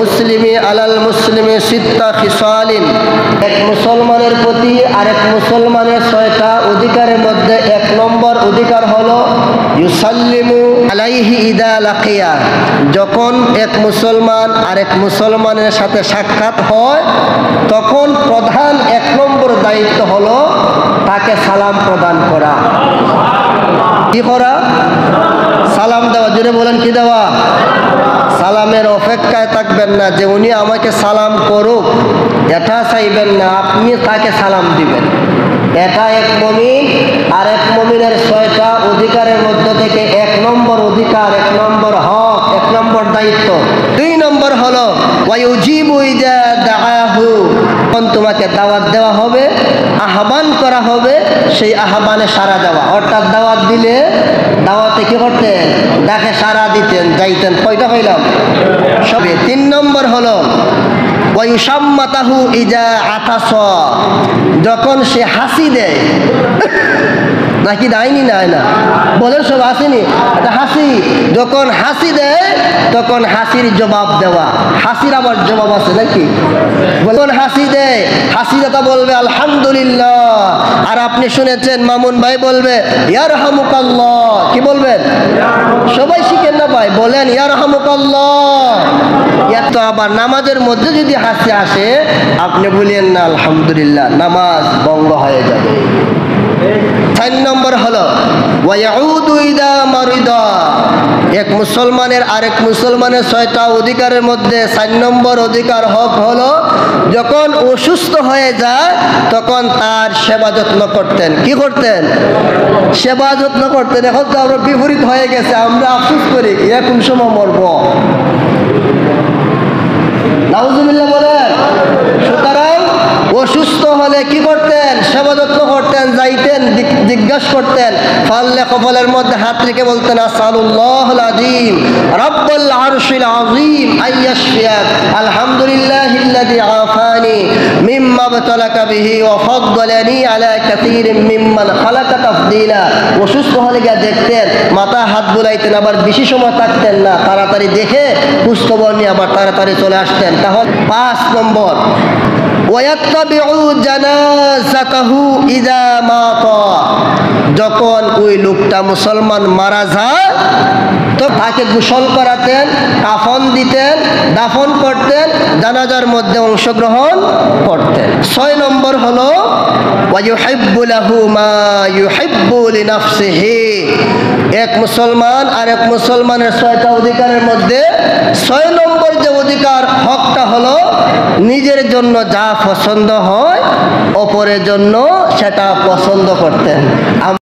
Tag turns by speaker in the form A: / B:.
A: মুসলিমি আলাল মুসলিমি সিত্তা খিসালিন, এক মুসলমানের প্রতি আরেক মুসলমানের 6টা অধিকারের মধ্যে 1 নম্বর অধিকার হলো ইউসাল্লিমু আলাইহি ইদা লাকিয়া, যখন এক মুসলমান আরেক মুসলমানের সাথে সাক্ষাৎ হয় তখন প্রধান 1 নম্বর দায়িত্ব হলো তাকে সালাম প্রদান করা। কি করা? সালাম দেওয়া। জোরে বলেন, কি দেওয়া? সালামের অপেক্ষায় থাকবেন না যে উনি আমাকে সালাম করুক, এটা চাইবেন না, আপনি তাকে সালাম দিবেন। এটা এক মুমিন আর এক মুমিনের 6টা অধিকারের মধ্য থেকে 1 নম্বর অধিকার, 1 নম্বর হক, 1 নম্বর দায়িত্ব। 2 নম্বর হলো ওয়ায়ুজিবু ইযা দাআহু, যখন তোমাকে দাওয়াত দেওয়া হবে, আহ্বান করা হবে, সেই আহ্বানে সাড়া দেওয়া। অর্থাৎ দাওয়াত দিলে দাওয়াতে কি করতেন? ডাকে সাড়া দিতেন, যাইতেন। কয়টা হইলাম? সবে। 3 নম্বর হলো ওয়ায়ুসাম্মাতাহু ইযা আতাসা, যখন সে হাসি দেয়। নাকি দেয়নি? না বলেন, সব আসেনি? এটা হাসি। যখন হাসি দেয় তখন হাসির জবাব দেওয়া। হাসির আবার জবাব আছে নাকি? যখন হাসি দেয়, হাসি দাতা বলবে আলহামদুলিল্লাহ, আর আপনি শুনেছেন মামুন ভাই বলবে ইয়ারহামুকাল্লাহ। কি বলবেন? সবাই শিখেন না ভাই, বলেন ইয়ারহামুকাল্লাহ। এত আবার নামাজের মধ্যে যদি হাসি আসে আপনি বলেন না আলহামদুলিল্লাহ, নামাজ ভঙ্গ হয়ে যাবে। 4 নম্বর হলো ওয়ায়াউদু ইদা মারিদা, এক মুসলমানের আরেক মুসলমানের 6টা অধিকারের মধ্যে 4 নম্বর অধিকার হক হলো যখন অসুস্থ হয়ে যায় তখন তার সেবা যত্ন করতেন। কি করতেন? সেবা যত্ন করতেন। এখন তো আমরা বিপরীত হয়ে গেছে, আমরা আফসোস করি কোন সময় মরব। নাউজুবিল্লাহ বলেন। সুতরাং অসুস্থ হলে কি করতেন? সেবা যত্ন করতেন, যাইতেন, জিজ্ঞাসা করতেন, ফাললে কপালের মধ্যে হাত রেখে বলতেন আসআলুল্লাহুল আযীম রাব্বুল আরশিল আযীম আইয়াশফিয়াক, আলহামদুলিল্লাহিল্লাযী আফানি মিম্মা বতালাকা বিহি ওয়া ফাদ্দালানি আলা কাসীরিন মিম্মান খালাকা তাফদীলা। অসুস্থ হলে গিয়ে দেখতেন, মাথা হাত বুলাইতেন, আবার বেশি সময় থাকতেন না, তাড়াতাড়ি দেখে খোঁজখবর নিয়ে আবার তাড়াতাড়ি চলে আসতেন। তাহলে 5 নম্বর ওয়ায়াত্তাবিউ জানাযাতাহু ইযা মাতা, যখন ওই লোকটা মুসলমান মারা যায় তো তাকে গোসল করাতেন, কাফন দিতেন, দাফন করতেন, জানাজার মধ্যে অংশগ্রহণ করতেন। 6 নম্বর হলো ওয়ায়ুহিব্বু লাহু মা ইউহিব্বু লিনাফসিহি, এক মুসলমান আর এক মুসলমানের 6টা অধিকারের মধ্যে 6 নম্বর যে অধিকার হকটা হলো নিজের জন্য যা পছন্দ হয় অপরের জন্য সেটা পছন্দ করতেন।